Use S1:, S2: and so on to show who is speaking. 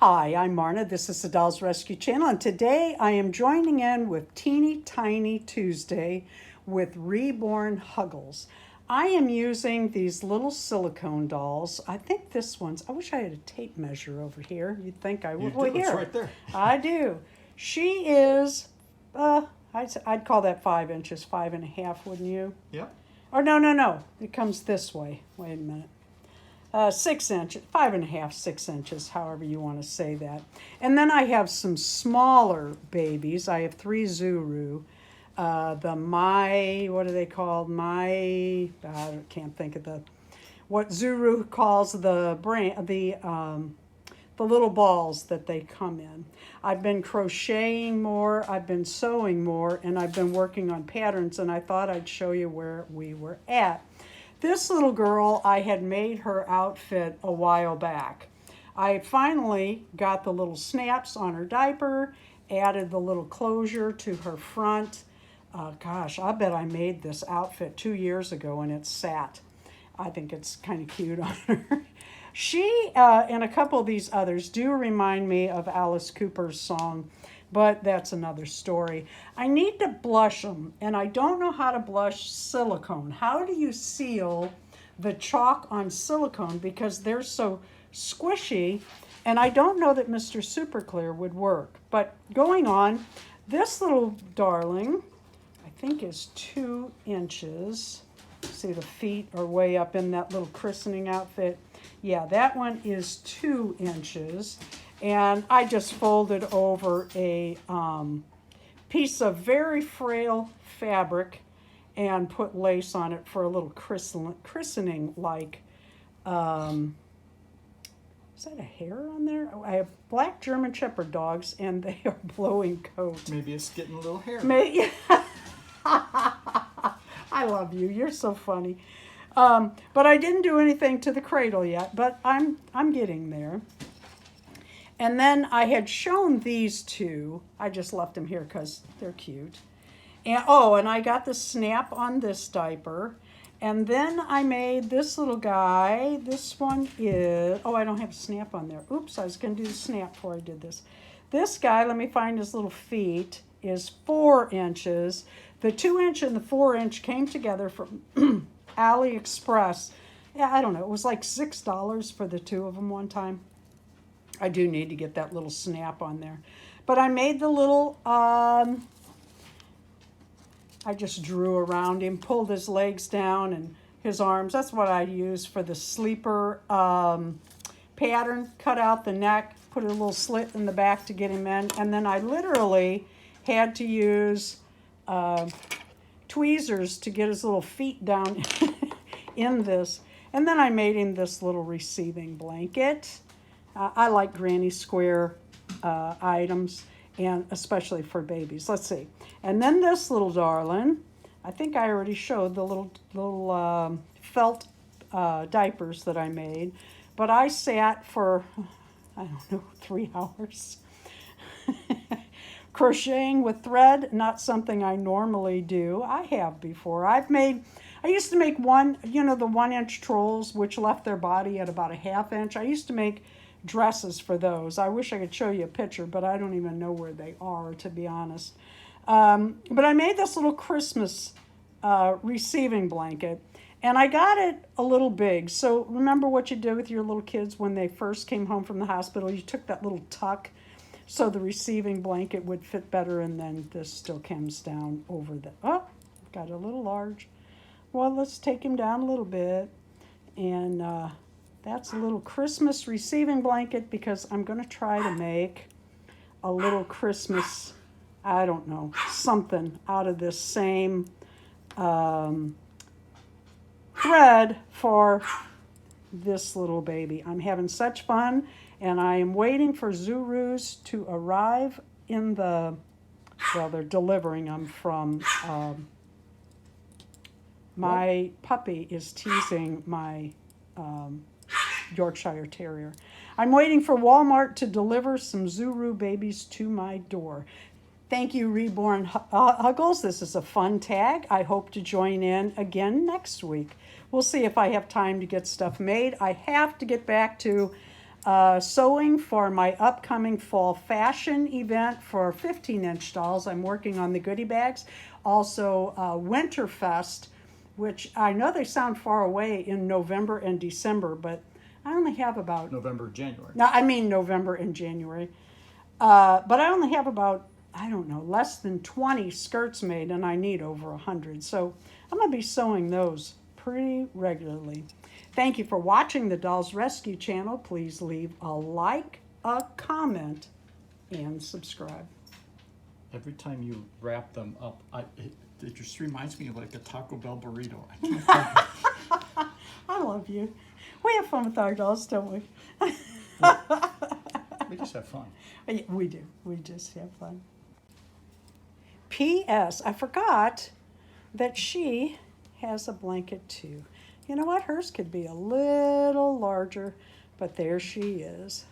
S1: Hi, I'm Marna. This is the Dolls Rescue Channel, and today I am joining in with Teeny Tiny Tuesday with Reborn Huggles. I am using these little silicone dolls. I think this one's, I wish I had a tape measure over here. You'd think I would.
S2: You do, it's right there.
S1: I do. She is, I'd call that 5 inches, 5.5, wouldn't you?
S2: Yep.
S1: Or no. It comes this way. Wait a minute. 6 inches, 5.5, 6 inches, however you want to say that. And then I have some smaller babies. I have 3 Zuru. What are they called? I can't think of what Zuru calls the brand, the little balls that they come in. I've been crocheting more, I've been sewing more, and I've been working on patterns, and I thought I'd show you where we were at. This little girl, I had made her outfit a while back. I finally got the little snaps on her diaper, added the little closure to her front. Gosh, I bet I made this outfit 2 years ago and it's sat. I think it's kind of cute on her. She and a couple of these others do remind me of Alice Cooper's song, but that's another story. I need to blush them, and I don't know how to blush silicone. How do you seal the chalk on silicone? Because they're so squishy, and I don't know that Mr. Super Clear would work. But going on, this little darling, I think is 2 inches. See, the feet are way up in that little christening outfit. Yeah, that one is 2 inches. And I just folded over a piece of very frail fabric and put lace on it for a little christening like, is that a hair on there? I have black German Shepherd dogs and they are blowing coat.
S2: Maybe it's getting a little hair.
S1: I love you. You're so funny. But I didn't do anything to the cradle yet, but I'm getting there. And then I had shown these two. I just left them here because they're cute. And I got the snap on this diaper. And then I made this little guy. This one is, I don't have a snap on there. Oops, I was going to do the snap before I did this. This guy, let me find his little feet, is 4 inches. The 2 inch and the 4 inch came together from AliExpress. Yeah, I don't know. It was like $6 for the two of them one time. I do need to get that little snap on there. But I made the little, I just drew around him, pulled his legs down and his arms. That's what I used for the sleeper pattern. Cut out the neck, put a little slit in the back to get him in. And then I literally had to use tweezers to get his little feet down in this. And then I made him this little receiving blanket. I like granny square items, and especially for babies. Let's see. And then this little darling, I think I already showed the little felt diapers that I made, but I sat for, 3 hours. Crocheting with thread, not something I normally do. I have before. I used to make the 1 inch trolls, which left their body at about a 1/2 inch. I used to make dresses for those. I wish I could show you a picture, but I don't even know where they are, to be honest. But I made this little Christmas receiving blanket, and I got it a little big. So remember what you did with your little kids when they first came home from the hospital? You took that little tuck so the receiving blanket would fit better, and then this still comes down over the, got a little large. Well, let's take him down a little bit, and that's a little Christmas receiving blanket because I'm going to try to make a little Christmas, something out of this same thread for this little baby. I'm having such fun, and I am waiting for Zurus to arrive in they're delivering them from, my puppy is teasing my Yorkshire Terrier. I'm waiting for Walmart to deliver some Zuru babies to my door. Thank you, Reborn Huggles. This is a fun tag. I hope to join in again next week. We'll see if I have time to get stuff made. I have to get back to Sewing for my upcoming fall fashion event for 15-inch dolls. I'm working on the goodie bags. Also, Winterfest, which I know they sound far away, in November and December, but I only have about,
S2: November, January.
S1: no, I mean November and January. But I only have about, I don't know, less than 20 skirts made, and I need over 100. So I'm going to be sewing those pretty regularly. Thank you for watching the Dolls Rescue channel. Please leave a like, a comment, and subscribe.
S2: Every time you wrap them up, it just reminds me of like a Taco Bell burrito. I can't find
S1: I love you. We have fun with our dolls, don't we?
S2: We just have fun.
S1: We do. We just have fun. P.S. I forgot that she has a blanket too. You know what? Hers could be a little larger, but there she is.